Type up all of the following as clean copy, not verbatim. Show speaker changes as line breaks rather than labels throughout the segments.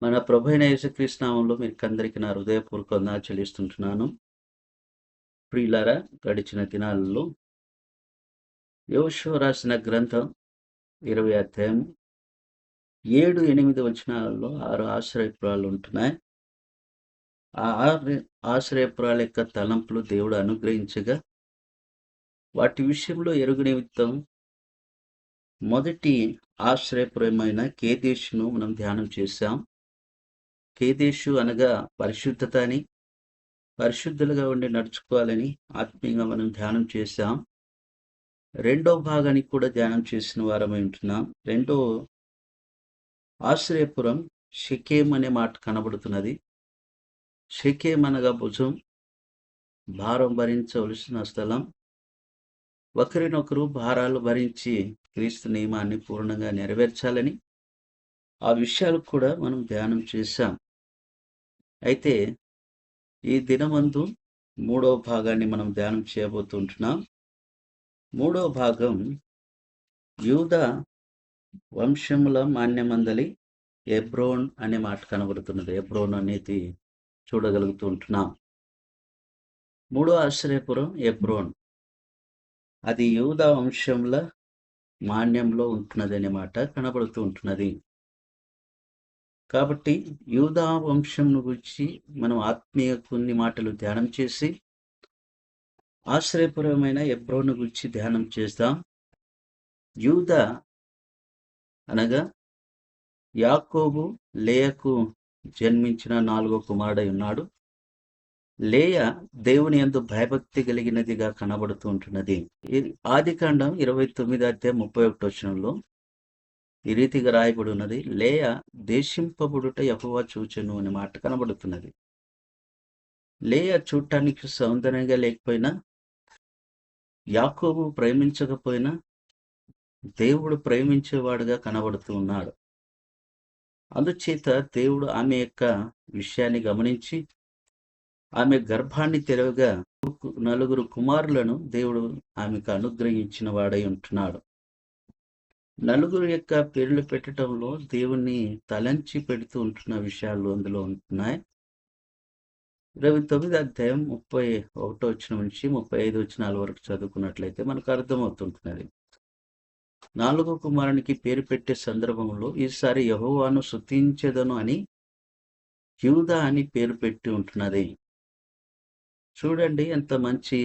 మన ప్రభైన యేసుక్రీస్తు నామంలో మీకందరికీ నా హృదయపూర్వక వందనాలు చెల్లిస్తుంటున్నాను. ప్రియులారా, గడిచిన దినాలలో యెహోషువ రాసిన గ్రంథం 20 అధ్యాయం 7, 8 వచనాలలో 6 ఆశ్రయపురాలు ఉంటున్నాయి. ఆ 6 ఆశ్రయపురాల యొక్క తలంపులు దేవుడు అనుగ్రహించగా, వాటి విషయంలో ఎరుగు నిమిత్తం మొదటి ఆశ్రయపురమైన కేదేషును మనం ధ్యానం చేశాం. కేదేషు అనగా పరిశుద్ధత అని, పరిశుద్ధులుగా ఉండి నడుచుకోవాలని ఆత్మీయంగా మనం ధ్యానం చేశాం. రెండో భాగానికి కూడా ధ్యానం చేసిన వారమై ఉంటున్నాం. రెండో ఆశ్రయపురం షెకెం అనే మాట కనబడుతున్నది. షెకెం అనగా భుజం, భారం భరించవలసిన స్థలం. ఒకరినొకరు భారాలు భరించి క్రీస్తు నియమాన్ని పూర్ణంగా నెరవేర్చాలని ఆ విషయాలు కూడా మనం ధ్యానం చేశాం. అయితే ఈ దినమందు మూడో భాగాన్ని మనం ధ్యానం చేయబోతుంటున్నాం. మూడో భాగం యూదా వంశముల మాన్యమందలి ఎబ్రోన్ అనే మాట కనబడుతున్నది. ఎబ్రోన్ అనేది చూడగలుగుతూ ఉంటున్నాం. మూడో ఆశ్రయపురం ఎబ్రోన్, అది యూదా వంశముల మాన్యంలో ఉంటున్నది అనే మాట కనబడుతూ ఉంటున్నది. కాబట్టి యూదా వంశంను గురించి మనం ఆత్మీయ కొన్ని మాటలు ధ్యానం చేసి ఆశ్రయపురమైన ఎబ్రోను గురించి ధ్యానం చేస్తాం. యూదా అనగా యాకోబు లేయకు జన్మించిన 4వ కుమారుడై ఉన్నాడు. లేయ దేవుని యందు భయభక్తి కలిగినదిగా కనబడుతూ ఉంటున్నది. ఆదికాండం 29 అధ్యాయం 31 వచనంలో ఈ రీతిగా రాయబడి ఉన్నది, లేయ దేశింపబడుట యెహోవా చూచెను అనే మాట కనబడుతున్నది. లేయ చూడటానికి సౌందర్యంగా లేకపోయినా, యాకోబు ప్రేమించకపోయినా దేవుడు ప్రేమించేవాడుగా కనబడుతూ ఉన్నాడు. అందుచేత దేవుడు ఆమె యొక్క విషయాన్ని గమనించి ఆమె గర్భాన్ని తెరవగా 4 కుమారులను దేవుడు ఆమెకు అనుగ్రహించిన వాడై ఉంటున్నాడు. 4 యొక్క పేర్లు పెట్టడంలో దేవుణ్ణి తలంచి పెడుతూ ఉంటున్న విషయాలు అందులో ఉంటున్నాయి. 29 అధ్యాయం 31 వచనం నుంచి 35 వచనాల వరకు చదువుకున్నట్లయితే మనకు అర్థమవుతుంటున్నది. 4వ కుమారునికి పేరు పెట్టే సందర్భంలో ఈసారి యెహోవాను స్తుతించెదను అని యూదా అని పేరు పెట్టి ఉంటున్నది. చూడండి, ఎంత మంచి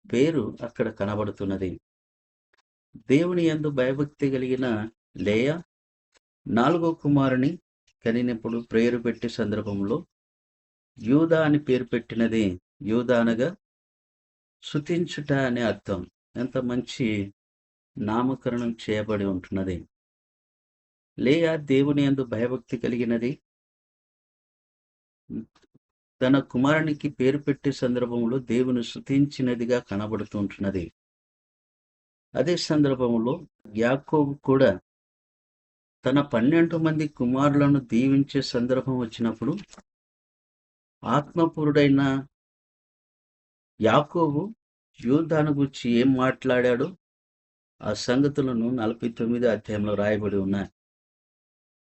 పేరు అక్కడ కనబడుతున్నది. దేవుని యందు భయభక్తి కలిగిన లేయ 4వ కుమారుని కనినప్పుడు పేరు పెట్టే సందర్భంలో యూదా అని పేరు పెట్టినది. యూదా అనగా స్తుతించుట అనే అర్థం. ఎంత మంచి నామకరణం చేయబడి ఉంటున్నది. లేయ దేవుని యందు భయభక్తి కలిగినది. తన కుమారునికి పేరు పెట్టే సందర్భంలో దేవుని స్తుతించినదిగా కనబడుతూ ఉంటున్నది. అదే సందర్భంలో యాకోబు కూడా తన 12 మంది కుమారులను దీవించే సందర్భం వచ్చినప్పుడు ఆత్మపూరుడైన యాకోబు యూదాను గురించి ఏం మాట్లాడాడో ఆ సంగతులను 49 అధ్యాయంలో రాయబడి ఉన్నాయి.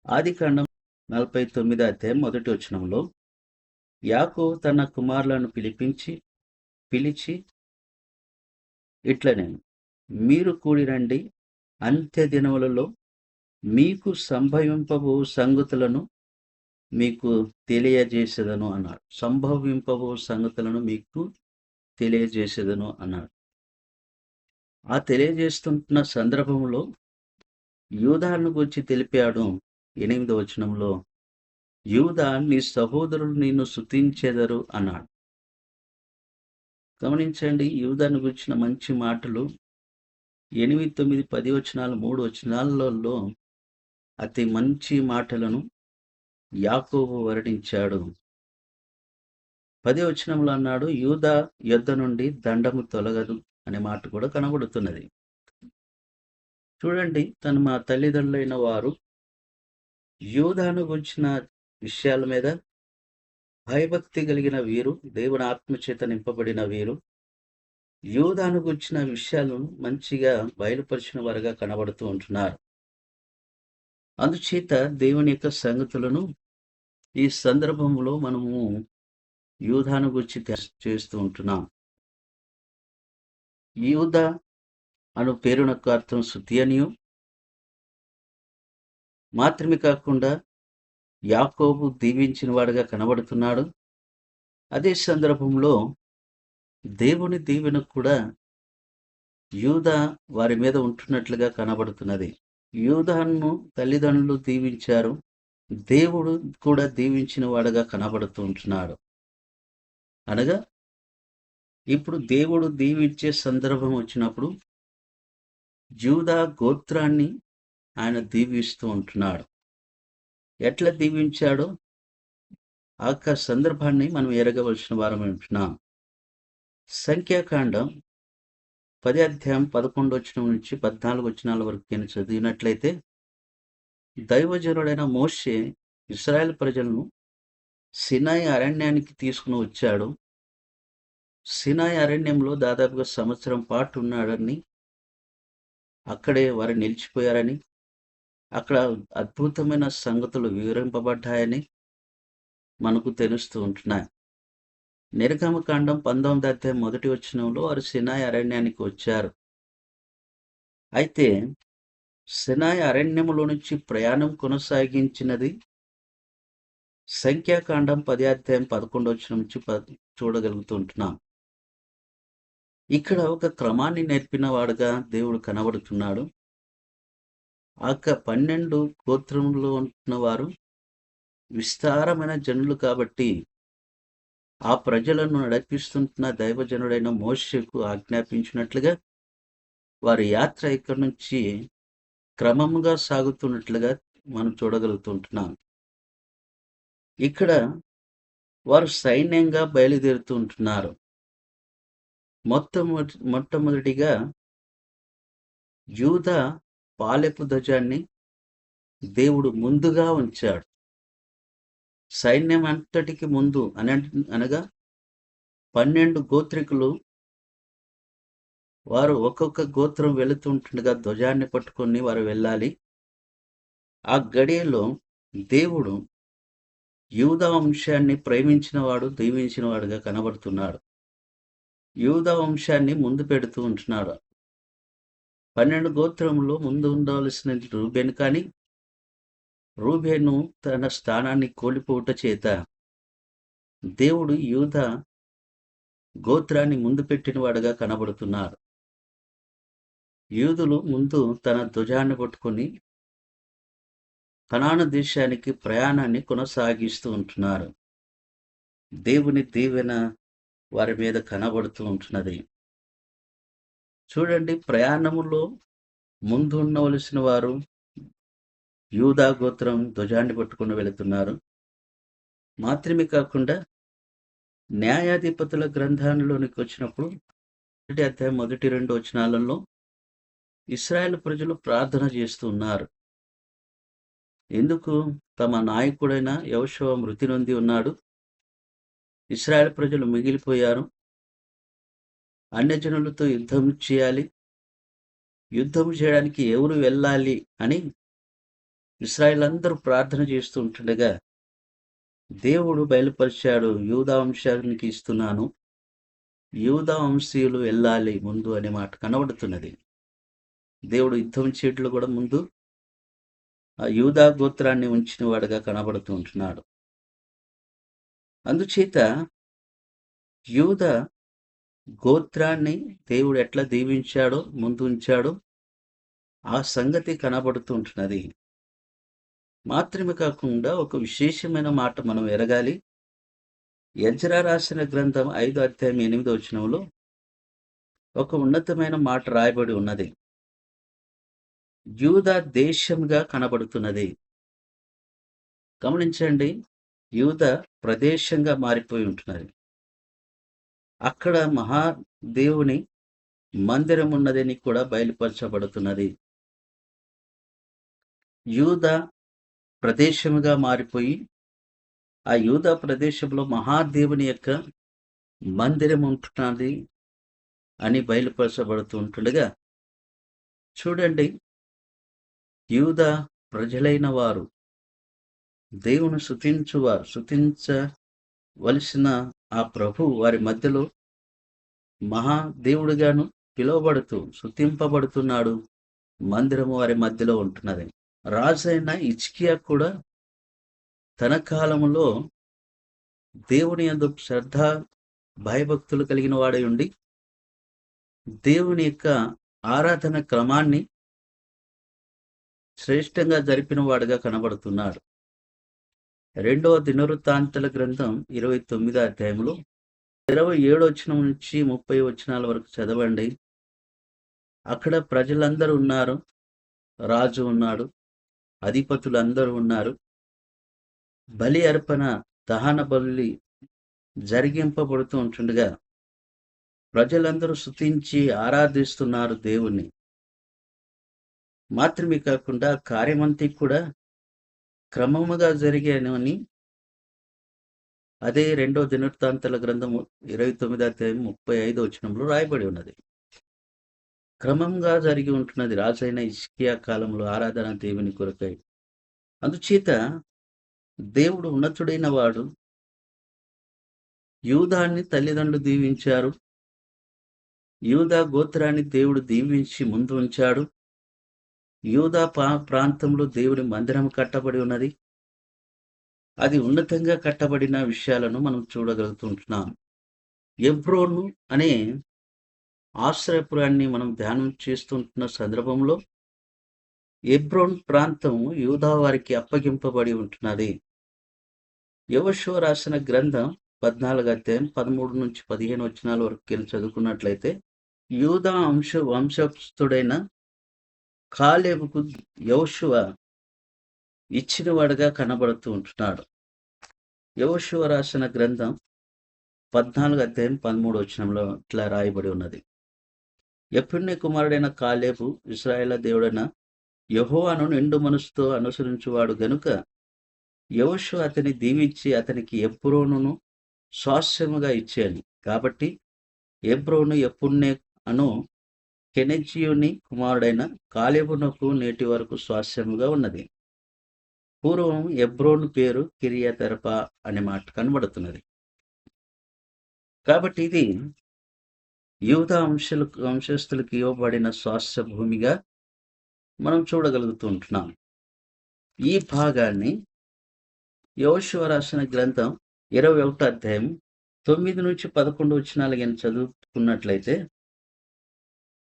ఆదికాండం 49 అధ్యాయం 1వ వచనంలో యాకోబు తన కుమారులను పిలిచి ఇట్లనే, మీరు కూడి రండి, అంత్య దినములలో మీకు సంభవింపబో సంగతులను మీకు తెలియజేసేదను అన్నాడు. సంభవింపబో సంగతులను మీకు తెలియజేసేదను అన్నాడు. ఆ తెలియజేస్తున్న సందర్భంలో యూదాను గురించి తెలిపాడు. 8వ వచనంలో యూదా నీ సహోదరులు నిన్ను స్తుతించెదరు అన్నాడు. గమనించండి, యూదాను గురించిన మంచి మాటలు 8, 9, 10 వచనాలు 3 వచనాలలో అతి మంచి మాటలను యాకోబు వర్ణించాడు. 10వ వచనంలో అన్నాడు, యూదా యొద్ద నుండి దండము తొలగదు అనే మాట కూడా కనబడుతున్నది. చూడండి, మా తల్లిదండ్రులైన వారు యూదాను గురించిన విషయాల మీద భయభక్తి కలిగిన వీరు, దేవుని ఆత్మచేత నింపబడిన వీరు యూదాను గురించిన విషయాలను మంచిగా బయలుపరిచిన వారుగా కనబడుతూ ఉంటున్నారు. అందుచేత దేవుని యొక్క సంగతులను ఈ సందర్భంలో మనము యూదాను గురించి చేస్తూ ఉంటున్నాం. యూద అను పేరునకు అర్థం సుతియనియు, మాత్రమే కాకుండా యాకోబు దీవించిన వాడుగా కనబడుతున్నాడు. అదే సందర్భంలో దేవుని దీవెన కూడా యూదా వారి మీద ఉంటున్నట్లుగా కనబడుతున్నది. యూదాను తల్లిదండ్రులు దీవించారు, దేవుడు కూడా దీవించిన వాడుగా కనబడుతూ ఉంటున్నాడు. అనగా ఇప్పుడు దేవుడు దీవించే సందర్భం వచ్చినప్పుడు యూదా గోత్రాన్ని ఆయన దీవిస్తూ ఉంటున్నాడు. ఎట్లా దీవించాడో ఆ సందర్భాన్ని మనం ఎరగవలసిన వారం ఉంటున్నాం. సంఖ్యాకాండం 10 అధ్యాయం 11 వచనం నుంచి 14 వచనాల వరకు నేను చదివినట్లయితే, దైవజనుడైన మోషే ఇశ్రాయేల్ ప్రజలను సినాయి అరణ్యానికి తీసుకుని వచ్చాడు. సినాయి అరణ్యంలో దాదాపుగా సంవత్సరం పాటు ఉన్నాడని, అక్కడే వారు నిలిచిపోయారని, అక్కడ అద్భుతమైన సంగతులు వివరింపబడ్డాయని మనకు తెలుస్తూ ఉంటున్నాయి. నిర్గమకాండం 19 అధ్యాయం 1 వచనంలో వారు సినాయి అరణ్యానికి వచ్చారు. అయితే సినాయి అరణ్యములో నుంచి ప్రయాణం కొనసాగించినది సంఖ్యాకాండం 10 అధ్యాయం 11 వచనం నుంచి చూడగలుగుతూ ఉంటున్నాం. ఇక్కడ ఒక క్రమాన్ని నేర్పిన వాడుగా దేవుడు కనబడుతున్నాడు. ఆ 12 గోత్రములో ఉంటున్న వారు విస్తారమైన జనులు కాబట్టి ఆ ప్రజలను నడిపిస్తున్న దైవజనుడైన మోషేకు ఆజ్ఞాపించినట్లుగా వారి యాత్ర ఇక్కడి నుంచి క్రమముగా సాగుతున్నట్లుగా మనం చూడగలుగుతుంటున్నాం. ఇక్కడ వారు సైన్యంగా బయలుదేరుతూ ఉంటున్నారు. మొట్టమొదటిగా యూదా పాలెపు ధ్వజాన్ని దేవుడు ముందుగా ఉంచాడు. సైన్యం అంతటికి ముందు అనగా 12 గోత్రికులు వారు ఒక్కొక్క గోత్రం వెళుతుంటుండగా ధ్వజాన్ని పట్టుకొని వారు వెళ్ళాలి. ఆ గడియలో దేవుడు యూదా వంశాన్ని ప్రేమించినవాడు, దీవించినవాడుగా కనబడుతున్నాడు. యూదా వంశాన్ని ముందు పెడుతూ ఉంటున్నాడు. 12 గోత్రములో ముందు ఉండవలసిన రూబేను, కానీ రూబేను తన స్థానాన్ని కోల్పోవుట చేత దేవుడు యూదా గోత్రాన్ని ముందు పెట్టిన వాడుగా కనబడుతున్నాడు. యూదులు ముందు తన ధ్వజాన్ని పట్టుకొని కనాను దేశానికి ప్రయాణాన్ని కొనసాగిస్తూ ఉంటున్నారు. దేవుని దీవెన వారి మీద కనబడుతూ ఉంటున్నది. చూడండి, ప్రయాణములో ముందు ఉండవలసిన వారు యూదా గోత్రం ధ్వజాన్ని పట్టుకుని వెళుతున్నారు. మాత్రమే కాకుండా న్యాయాధిపతుల గ్రంథంలోనికి వచ్చినప్పుడు 1 అధ్యాయం 1-2 వచనాలలో ఇశ్రాయేలు ప్రజలు ప్రార్థన చేస్తూ ఉన్నారు. ఎందుకు? తమ నాయకుడైన యెహోషువ మృతి నొంది ఉన్నాడు, ఇశ్రాయేలు ప్రజలు మిగిలిపోయారు, అన్యజనులతో యుద్ధం చేయాలి, యుద్ధం చేయడానికి ఎవరు వెళ్ళాలి అని ఇశ్రాయేల్ అందరూ ప్రార్థన చేస్తూ ఉంటుండగా దేవుడు బయలుపరిచాడు, యూదా వంశానికి ఇస్తున్నాను, యూదా వంశీయులు వెళ్ళాలి ముందు అనే మాట కనబడుతున్నది. దేవుడు యుద్ధం చేయట్లు కూడా ముందు ఆ యూదా గోత్రాన్ని ఉంచిన వాడుగా కనబడుతూ ఉంటున్నాడు. అందుచేత యూదా గోత్రాన్ని దేవుడు ఎట్లా దీవించాడో, ముందు ఉంచాడో ఆ సంగతి కనబడుతూ ఉంటున్నది. మాత్రమే కాకుండా ఒక విశేషమైన మాట మనం ఎరగాలి. ఎజ్రా రాసిన గ్రంథం 5 అధ్యాయం 8 వచనంలో ఒక ఉన్నతమైన మాట రాయబడి ఉన్నది. యూదా దేశంగా కనబడుతున్నది. గమనించండి, యూదా ప్రదేశంగా మారిపోయి ఉంటున్నది. అక్కడ మహాదేవుని మందిరం ఉన్నదని కూడా బయలుపరచబడుతున్నది. యూదా ప్రదేశముగా మారిపోయి ఆ యూదా ప్రదేశంలో మహాదేవుని యొక్క మందిరం ఉంటున్నది అని బయలుపరచబడుతూ ఉంటుండగా, చూడండి, యూదా ప్రజలైన వారు దేవుని స్తుతించవలసిన ఆ ప్రభు వారి మధ్యలో మహా దేవుడిగాను పిలువబడుతూ స్తుతింపబడుతున్నాడు. మందిరము వారి మధ్యలో ఉంటున్నది. రాజైన హిజ్కియా కూడా తన కాలములో దేవుని యందు శ్రద్ధ భయభక్తులు కలిగిన వాడై ఉండి దేవుని యొక్క ఆరాధన క్రమాన్ని శ్రేష్టంగా జరిపిన వాడుగా కనబడుతున్నాడు. 2వ దినవృత్తాంతాల గ్రంథం 29వ అధ్యాయంలో 27 వచనం నుంచి 30 వచనాల వరకు చదవండి. అక్కడ ప్రజలందరూ ఉన్నారు, రాజు ఉన్నాడు, అధిపతులందరూ ఉన్నారు. బలి అర్పణ దహన బలి జరిగింపబడుతూ ఉంటుండగా ప్రజలందరూ స్తుతించి ఆరాధిస్తున్నారు దేవుణ్ణి. మాత్రమే కాకుండా కార్యమంతి కూడా క్రమముగా జరిగానని అదే 2వ దినవృత్తాంతాల గ్రంథము 29వ అధ్యాయం 35వ వచనంలో రాయబడి ఉన్నది. క్రమంగా జరిగి ఉంటున్నది రాజైన హిజ్కియా కాలంలో ఆరాధన దేవుని కొరకై. అందుచేత దేవుడు ఉన్నతుడైన వాడు యూదాన్ని తల్లిదండ్రులు దీవించారు. యూదా గోత్రాన్ని దేవుడు దీవించి ముందు ఉంచాడు. యూదా ప్రాంతంలో దేవుడి మందిరం కట్టబడి ఉన్నది. అది ఉన్నతంగా కట్టబడిన విషయాలను మనం చూడగలుగుతుంటున్నాం. ఎబ్రోను అనే ఆశ్రయపురాన్ని మనం ధ్యానం చేస్తుంటున్న సందర్భంలో ఎబ్రోన్ ప్రాంతం యూదా వారికి అప్పగింపబడి ఉంటున్నది. యెహోషువ రాసిన గ్రంథం 14వ అధ్యాయం 13 నుంచి 15 వచనాల వరకు వెళ్ళి చదువుకున్నట్లయితే యూదా వంశస్థుడైన కాలేబుకు యెహోషువ ఇచ్చినవాడుగా కనబడుతూ ఉంటున్నాడు. యెహోషువ రాసిన గ్రంథం 14వ అధ్యాయం 13 వచనంలో ఇట్లా రాయబడి ఉన్నది. యెఫున్నె కుమారుడైన కాలేబు ఇశ్రాయేలు దేవుడైన యెహోవాను నిండు మనసుతో అనుసరించువాడు గనుక యెహోషువ అతని దీవించి అతనికి ఎబ్రోనును స్వాస్థ్యముగా ఇచ్చాను. కాబట్టి ఎబ్రోను యెఫున్నె అను కెనెజీయుని కుమారుడైన కాలేబునకు నేటి వరకు స్వాస్థ్యముగా ఉన్నది. పూర్వం ఎబ్రోను పేరు కిరియతెరపా అనే మాట కనబడుతున్నది. కాబట్టి ఇది యూదా వంశస్థులకు ఇవ్వబడిన స్వాస్థ్య భూమిగా మనం చూడగలుగుతూ ఉంటున్నాం. ఈ భాగాన్ని యెహోషువ రాసిన గ్రంథం 21వ అధ్యాయం 9 నుంచి 11 వచనాలు కానీ చదువుకున్నట్లయితే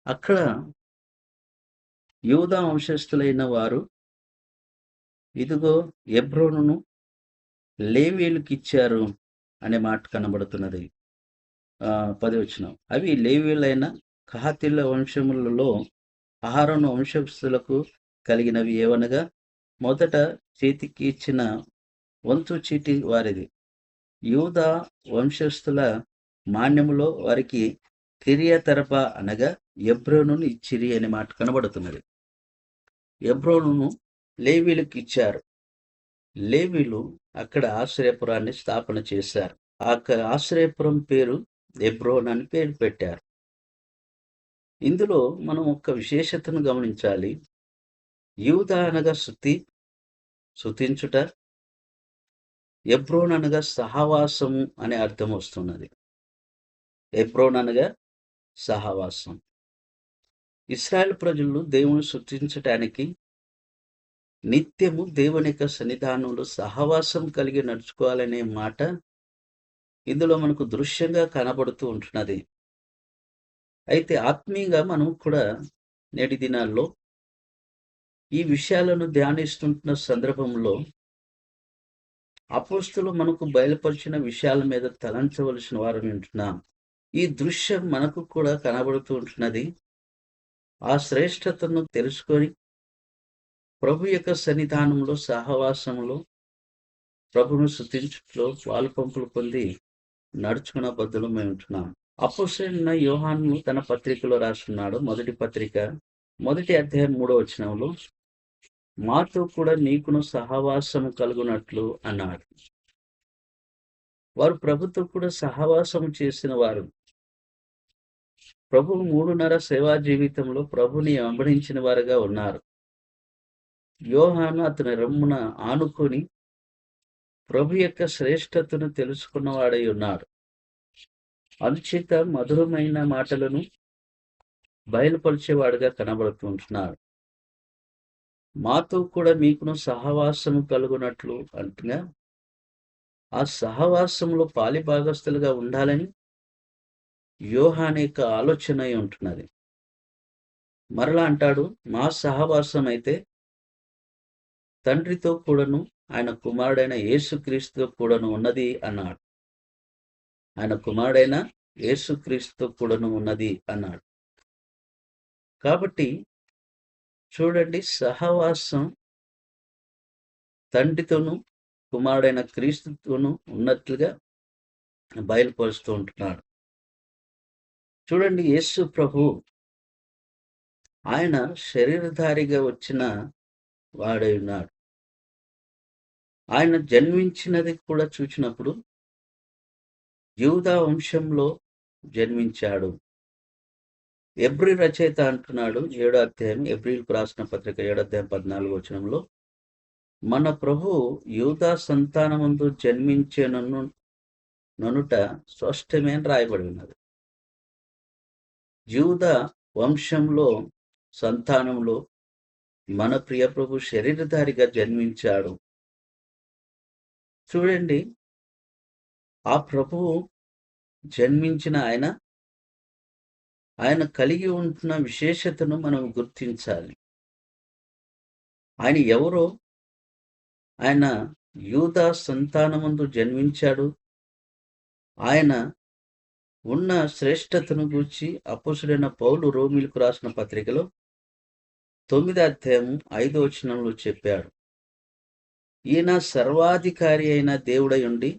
అక్కడ యూదా వంశస్థులైన వారు ఇదిగో ఎబ్రోనును లేవీయులకు ఇచ్చారు అనే మాట కనబడుతున్నది. 10వ వచనం. అవి లేవీయులైన కహాతీయుల వంశములలో అహరోను వంశస్థులకు కలిగినవి ఏవనగా మొదట చేతికి ఇచ్చిన వంతు చీటి వారిది. యూదా వంశస్థుల మాన్యములో వారికి కిరియతెరపా అనగా ఎబ్రోనును ఇచ్చిరి అనే మాట కనబడుతున్నది. ఎబ్రోనును లేవీయులకు ఇచ్చారు. లేవీయులు అక్కడ ఆశ్రయపురాన్ని స్థాపన చేశారు. ఆ ఆశ్రయపురం పేరు ఎబ్రోన్ అని పేరు పెట్టారు. ఇందులో మనం ఒక విశేషతను గమనించాలి. యూదా అనగా స్తుతించుట, ఎబ్రోన్ అనగా సహవాసము అనే అర్థం వస్తున్నది. ఎబ్రోన్ అనగా సహవాసం. ఇశ్రాయేలు ప్రజలు దేవుని స్తుతించటానికి నిత్యము దేవుని యొక్క సన్నిధానంలో సహవాసం కలిగి నడుచుకోవాలనే మాట ఇందులో మనకు దృశ్యంగా కనబడుతూ ఉంటున్నది. అయితే ఆత్మీయంగా మనం కూడా నేటి దినాల్లో ఈ విషయాలను ధ్యానిస్తుంటున్న సందర్భంలో అపోస్తులు మనకు బయలుపరిచిన విషయాల మీద తలంచవలసిన వారు ఉంటున్నాం. ఈ దృశ్యం మనకు కూడా కనబడుతూ ఉంటున్నది. ఆ శ్రేష్టతను తెలుసుకొని ప్రభు యొక్క సన్నిధానంలో సహవాసంలో ప్రభును స్తుతించుటలో పాలుపంపులు పొంది నడుచుకున్న బద్దులమై ఉంటున్నాం. అపోస్తలుడైన యోహాను తన పత్రికలో రాస్తున్నాడు. మొదటి పత్రిక 1వ అధ్యాయం 3వ వచనంలో మాతో కూడా నీకును సహవాసము కలుగునట్లు అన్నాడు. వారు ప్రభుతో కూడా సహవాసము చేసిన వారు. ప్రభువు 3.5 సేవా జీవితంలో ప్రభుని వెంబడించిన వారుగా ఉన్నారు. యోహాను అతని రొమ్మున ఆనుకొని ప్రభు యొక్క శ్రేష్టతను తెలుసుకున్నవాడై ఉన్నాడు. అందుచేత మధురమైన మాటలను బయలుపరిచేవాడుగా కనబడుతూ ఉంటున్నాడు. మాతో కూడా మీకును సహవాసము కలుగునట్లు అంటుగా ఆ సహవాసంలో పాలిభాగస్తులుగా ఉండాలని యోహాను యొక్క ఆలోచన అయి ఉంటున్నది. మరలా అంటాడు, మా సహవాసం అయితే తండ్రితో కూడాను ఆయన కుమారుడైన యేసుక్రీస్తుతో కూడాను ఉన్నది అన్నాడు. ఆయన కుమారుడైన యేసుక్రీస్తుతో కూడాను ఉన్నది అన్నాడు. కాబట్టి చూడండి, సహవాసం తండ్రితోనూ కుమారుడైన క్రీస్తుతోనూ ఉన్నట్లుగా బయలుపరుస్తూ ఉంటున్నాడు. చూడండి, యేసు ప్రభు ఆయన శరీరధారిగా వచ్చిన వాడై ఉన్నాడు. ఆయన జన్మించినది కూడా చూచినప్పుడు యూదా వంశంలో జన్మించాడు. ఎబ్రీ రచయిత అంటున్నాడు 7వ అధ్యాయం, ఎబ్రీలకు రాసిన పత్రిక 7వ అధ్యాయం 14వ వచనంలో, మన ప్రభు యూదా సంతానమందు జన్మించెననుట స్పష్టమే అని రాయబడి ఉన్నది. యూదా వంశంలో సంతానంలో మన ప్రియ ప్రభు శరీరధారిగా జన్మించాడు. చూడండి, ఆ ప్రభువు జన్మించిన ఆయన కలిగి ఉంటున్న విశేషతను మనం గుర్తించాలి. ఆయన ఎవరో, ఆయన యూదా సంతానమందు జన్మించాడు. ఆయన ఉన్న శ్రేష్టతను గూర్చి అపోస్తుడైన పౌలు రోమీలకు రాసిన పత్రికలో 9వ అధ్యాయం 5వ వచనంలో చెప్పాడు. ఈయన సర్వాధికారి అయిన దేవుడై ఉండి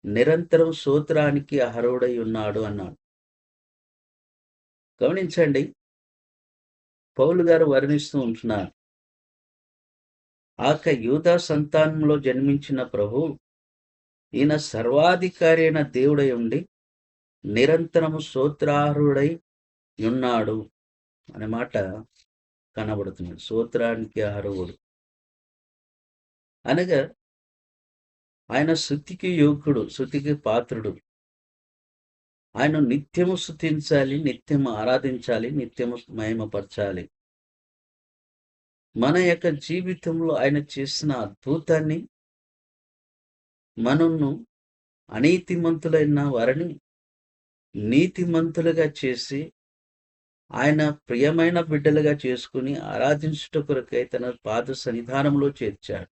నిరంతరం స్తోత్రానికి అర్హుడై ఉన్నాడు అన్నాడు. గమనించండి, పౌలు గారు వర్ణిస్తూ ఉంటున్నారు, ఆక యూదా సంతానంలో జన్మించిన ప్రభు ఈయన సర్వాధికారి అయిన దేవుడై ఉండి నిరంతరము స్తోత్రార్హుడై ఉన్నాడు అనే మాట కనబడుతున్నాడు. స్తోత్రానికి అర్హుడు అనగా ఆయన స్తుతికి యోగ్యుడు, స్తుతికి పాత్రుడు. ఆయన నిత్యము స్తుతించాలి, నిత్యము ఆరాధించాలి, నిత్యము మహిమపరచాలి. మన యొక్క జీవితంలో ఆయన చేసిన అద్భుతాన్ని, మనను అనీతిమంతులైన వారిని నీతిమంతులుగా చేసి ఆయన ప్రియమైన బిడ్డలుగా చేసుకుని ఆరాధించుట కొరకై తన పాద సన్నిధానంలో చేర్చాడు.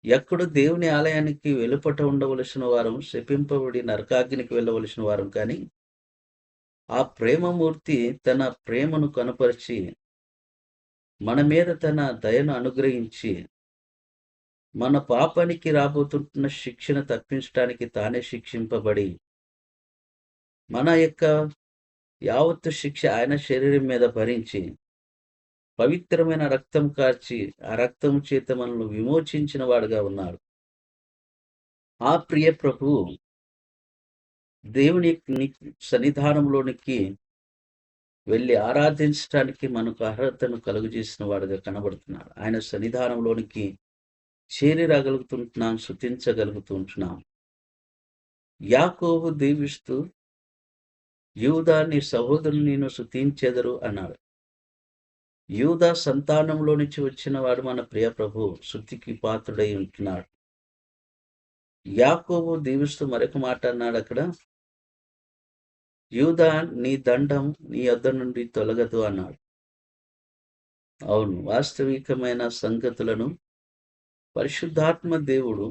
ఎక్కడో దేవుని ఆలయానికి వెలుపట ఉండవలసిన వారం, శపింపబడి నరకాగ్నికి వెళ్ళవలసిన వారం, కానీ ఆ ప్రేమమూర్తి తన ప్రేమను కనపరిచి మన మీద తన దయను అనుగ్రహించి మన పాపానికి రాబోతున్న శిక్షను తప్పించడానికి తానే శిక్షింపబడి మన యొక్క యావత్తు శిక్ష ఆయన శరీరం మీద భరించి పవిత్రమైన రక్తం కార్చి ఆ రక్తము చేత మనల్ని విమోచించిన వాడుగా ఉన్నాడు. ఆ ప్రియ ప్రభు దేవుని సన్నిధానంలోనికి వెళ్ళి ఆరాధించడానికి మనకు అర్హతను కలుగజేసిన వాడుగా కనబడుతున్నాడు. ఆయన సన్నిధానంలోనికి చేరి రాగలుగుతుంటున్నాం, స్తుతించగలుగుతుంటున్నాం. యాకోబు దీవిస్తూ యూదా నీ సహోదరుని నేను స్తుతించెదరు అన్నాడు. యూదా సంతానంలో నుంచి వచ్చిన వాడు మన ప్రియ ప్రభు స్తుతికి పాత్రుడై ఉంటున్నాడు. యాకోబు దీవిస్తూ మరొక మాట అన్నాడు అక్కడ, యూదా నీ దండం నీ యొద్ద నుండి తొలగదు అన్నాడు. అవును, వాస్తవికమైన సంగతులను పరిశుద్ధాత్మ దేవుడు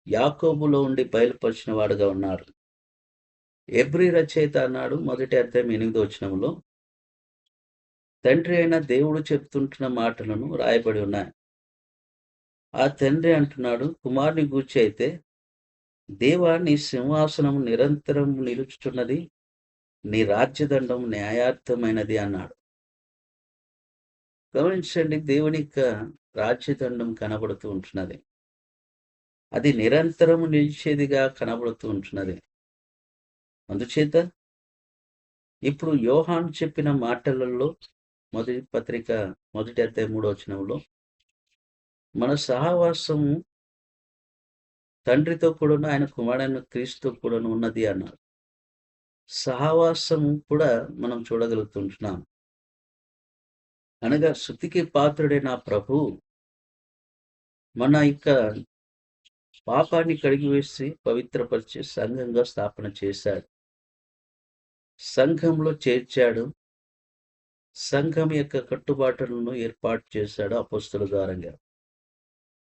యాకోబులో ఉండి బయలుపరిచిన వాడుగా ఉన్నాడు. ఎబ్రీ రచయిత అన్నాడు 1వ అధ్యాయం 8వ వచనంలో, తండ్రి అయిన దేవుడు చెప్తుంటున్న మాటలను రాయబడి ఉన్నాయి. ఆ తండ్రి అంటున్నాడు, కుమారుని గూర్చి అయితే, దేవా నీ సింహాసనం నిరంతరం నిలుచుచున్నది, నీ రాజ్యదండం న్యాయార్థమైనది అన్నాడు. గమనించండి, దేవుని యొక్క రాజ్యదండం కనబడుతూ ఉంటున్నది. అది నిరంతరము నిలిచేదిగా కనబడుతూ ఉంటున్నది. అందుచేత ఇప్పుడు యోహాను చెప్పిన మాటలలో మొదటి పత్రిక మొదటి అధ్యాయం 3వ వచనంలో మన సహవాసము తండ్రితో కూడాను ఆయన కుమారుడైన క్రీస్తుతో కూడాను ఉన్నది అన్నారు. సహవాసము కూడా మనం చూడగలుగుతుంటున్నాం. అనగా స్తుతికి పాత్రుడైన ఆ ప్రభువు మన యొక్క పాపాన్ని కడిగివేసి పవిత్రపరిచి సంఘంగా స్థాపన చేశాడు. సంఘంలో చేర్చాడు. సంఘం యొక్క కట్టుబాటులను ఏర్పాటు చేశాడు అపొస్తలుల ద్వారంగా.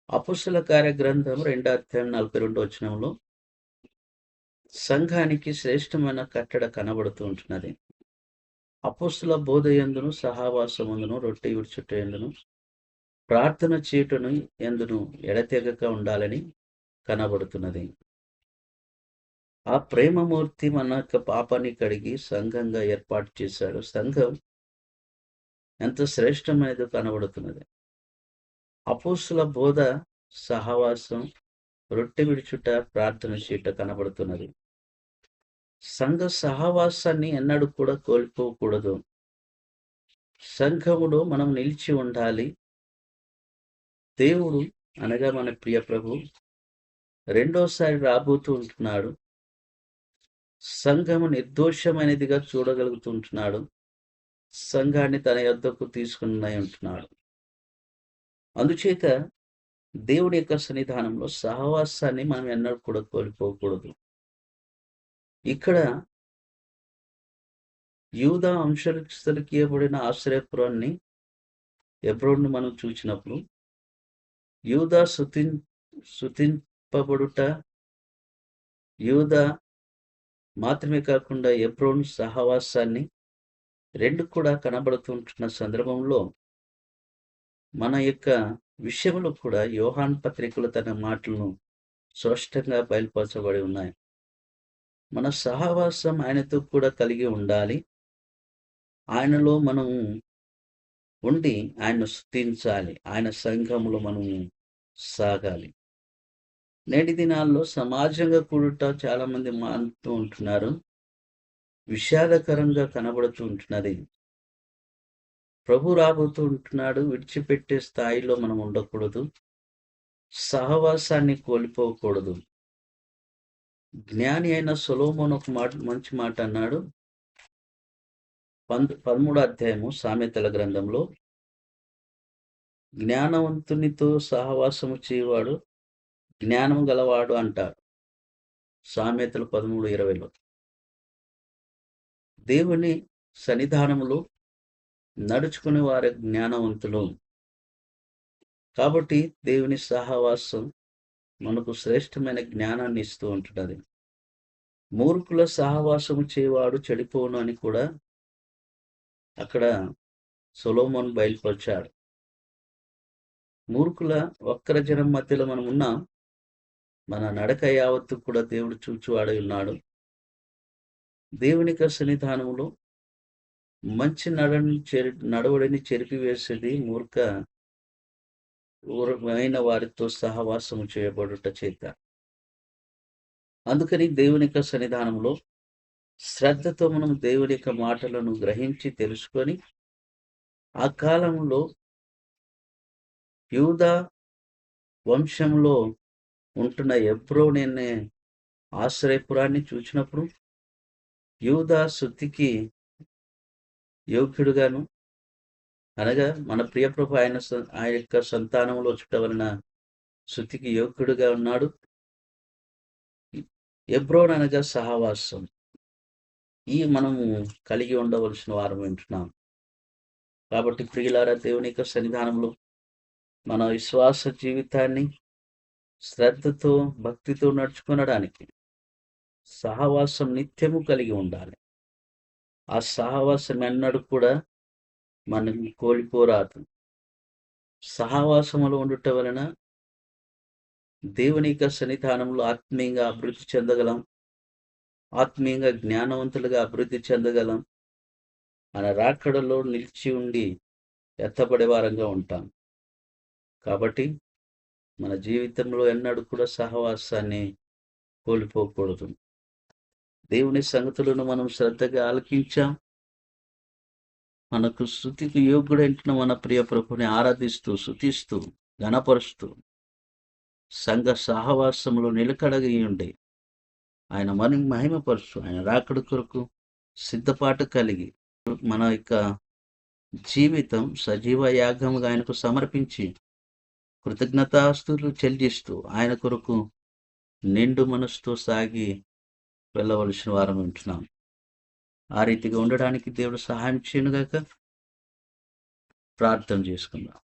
అపొస్తలుల కార్య గ్రంథం 2వ అధ్యాయం 42వ వచనంలో సంఘానికి శ్రేష్టమైన కట్టడ కనబడుతూ ఉంటున్నది. అపొస్తలుల బోధ యందును సహవాసమందును రొట్టె విడుచుట యందును ప్రార్థన చేయుటను యందును ఎడతెగక ఉండాలని కనబడుతున్నది. ఆ ప్రేమమూర్తి మన యొక్క పాపాన్ని కడిగి సంఘంగా ఏర్పాటు చేశాడు. సంఘం ఎంత శ్రేష్టమైనదో కనబడుతున్నది. అపొస్తలుల బోధ, సహవాసం, రొట్టె విడుచుట, ప్రార్థన చేయుట కనబడుతున్నది. సంఘ సహవాసాన్ని ఎన్నడూ కూడా కోల్పోకూడదు. సంఘములో మనం నిలిచి ఉండాలి. దేవుడు అనగా మన ప్రియ ప్రభు రెండోసారి రాబోతూ ఉంటున్నాడు. సంఘము నిర్దోషమైనదిగా చూడగలుగుతుంటున్నాడు. సంఘాన్ని తన యొద్దకు తీసుకుని ఉంటున్నాడు. అందుచేత దేవుని యొక్క సన్నిధానంలో సహవాసాన్ని మనం ఎన్నడూ కూడా కోల్పోకూడదు. ఇక్కడ యూదా వంశస్థులకి ఇవ్వబడిన ఆశ్రయపురాన్ని హెబ్రోన్‌ను మనం చూచినప్పుడు యూదా స్తుతింపబడుట, యూదా మాత్రమే కాకుండా హెబ్రోను సహవాసాన్ని రెండు కూడా కనబడుతుంటున్న సందర్భంలో మన యొక్క విషయంలో కూడా యోహాను పత్రికలో తన మాటలను స్పష్టంగా బయలుపరచబడి ఉన్నాయి. మన సహవాసం ఆయనతో కూడా కలిగి ఉండాలి. ఆయనలో మనము ఉండి ఆయన్ను స్తుతించాలి. ఆయన సంఘములో మనము సాగాలి. నేటి దినాల్లో సమాజంగా కూడుట చాలామంది మానుతూ ఉంటున్నారు. విషాదకరంగా కనబడుతూ ఉంటున్నది. ప్రభు రాబోతూ ఉంటున్నాడు. విడిచిపెట్టే స్థాయిలో మనం ఉండకూడదు. సహవాసాన్ని కోల్పోకూడదు. జ్ఞాని అయిన సొలొమోను ఒక మంచి మాట అన్నాడు. 13వ అధ్యాయము సామెతల గ్రంథంలో జ్ఞానవంతునితో సహవాసము చేయవాడు జ్ఞానం గలవాడు అంటాడు. సామెతలు 13:20లో దేవుని సన్నిధానములో నడుచుకునే వారి జ్ఞానవంతులు. కాబట్టి దేవుని సహవాసం మనకు శ్రేష్టమైన జ్ఞానాన్ని ఇస్తూ ఉంటున్నది. మూర్ఖుల సహవాసము చేయవాడు చెడిపోను అని కూడా అక్కడ సొలొమోను బయలుపరిచాడు. మూర్ఖుల వక్ర జనం మధ్యలో మనం ఉన్నాం. మన నడక యావత్తు కూడా దేవుడు చూచువాడై ఉన్నాడు. దేవుని యొక్క సన్నిధానములో మంచి నడవడిని చెరిపివేసేది మూర్ఖమైన వారితో సహవాసము చేయబడుట చేత. అందుకని దేవుని యొక్క సన్నిధానంలో శ్రద్ధతో మనం దేవుని యొక్క మాటలను గ్రహించి తెలుసుకొని ఆ కాలంలో యూదా వంశంలో ఉంటున్న హెబ్రోను అనే ఆశ్రయపురాన్ని చూచినప్పుడు యూదా స్తుతికి యోగ్యుడుగాను, అనగా మన ప్రియప్రభు ఆయన యొక్క సంతానంలో వచ్చుట వలన స్తుతికి యోగ్యుడుగా ఉన్నాడు. హెబ్రోను అనగా సహవాసం. మనము కలిగి ఉండవలసిన వారం వింటున్నాం. కాబట్టి ప్రియులారా, దేవుని యొక్క సన్నిధానంలో మన విశ్వాస జీవితాన్ని శ్రద్ధతో భక్తితో నడుచుకొనడానికి సహవాసం నిత్యము కలిగి ఉండాలి. ఆ సహవాసం ఎన్నడూ కూడా మనకి కోల్పోరాదు. సహవాసములో ఉండుట వలన దేవుని యొక్క సన్నిధానంలో ఆత్మీయంగా అభివృద్ధి చెందగలం. ఆత్మీయంగా జ్ఞానవంతులుగా అభివృద్ధి చెందగలం. మన రాకడలో నిలిచి ఉండి ఎత్తబడే వారంగా ఉంటాం. కాబట్టి మన జీవితంలో ఎన్నడూ కూడా సహవాసాన్ని కోల్పోకూడదు. దేవుని సంగతులను మనం శ్రద్ధగా ఆలకించాం. మనకు స్తుతికి యోగ్యుడైన మన ప్రియ ప్రభుని ఆరాధిస్తూ స్తుతిస్తూ ఘనపరుస్తూ సంఘ సహవాసంలో నిలకడగి ఉండి ఆయన మహిమపరుస్తూ ఆయన రాకడ కొరకు సిద్ధపాటు కలిగి మన యొక్క జీవితం సజీవ యాగముగా ఆయనకు సమర్పించి కృతజ్ఞతాస్తుతులు చెల్లిస్తూ ఆయన కొరకు నిండు మనసుతో సాగి వెళ్ళవలసిన వారం ఉంటున్నాం. ఆ రీతిగా ఉండడానికి దేవుడు సహాయం చేయనుగాక. ప్రార్థన చేసుకుందాం.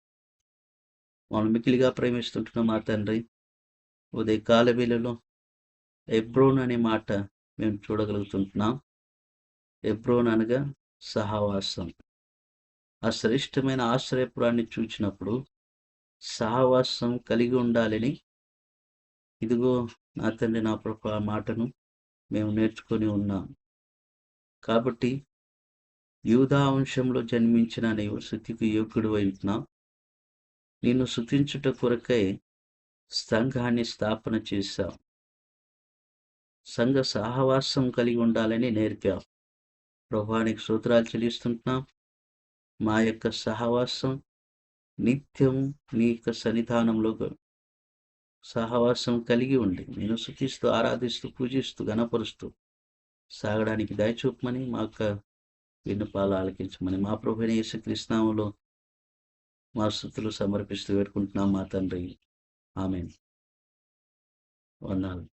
మనం మికిలిగా ప్రేమిస్తుంటున్న మా తండ్రి, ఉదయకాల వేళలో ఎబ్రోన్ అనే మాట మేము చూడగలుగుతుంటున్నాం. ఎబ్రోన్ అనగా సహవాసం. ఆ శ్రేష్టమైన ఆశ్రయపురాన్ని చూచినప్పుడు సహవాసం కలిగి ఉండాలని, ఇదిగో నా తండ్రి నా ప్రభు ఆ మాటను మేము నేర్చుకొని ఉన్నాం. కాబట్టి యూదా వంశంలో జన్మించిన నీవు స్తుతికి యోగ్యుడు ఉంటున్నావు. నిన్ను స్తుతించుట కొరకై సంఘాన్ని స్థాపన చేశావు. సంఘ సహవాసం కలిగి ఉండాలని నేర్పావు. ప్రభువానికి స్తోత్రాలు చెల్లిస్తుంటున్నాం. మా యొక్క సహవాసం నిత్యం నీ యొక్క సన్నిధానంలో సహవాసం కలిగి ఉండి నేను స్తుతిస్తూ ఆరాధిస్తూ పూజిస్తూ గణపరుస్తూ సాగడానికి దయచూపమని మా యొక్క విన్నపాలు ఆలకించమని మా ప్రభువైన యేసుక్రీస్తు నామములో మా స్తుతులు సమర్పిస్తూ వేడుకుంటున్నాం మా తండ్రి. ఆమేన్. వందనాలు.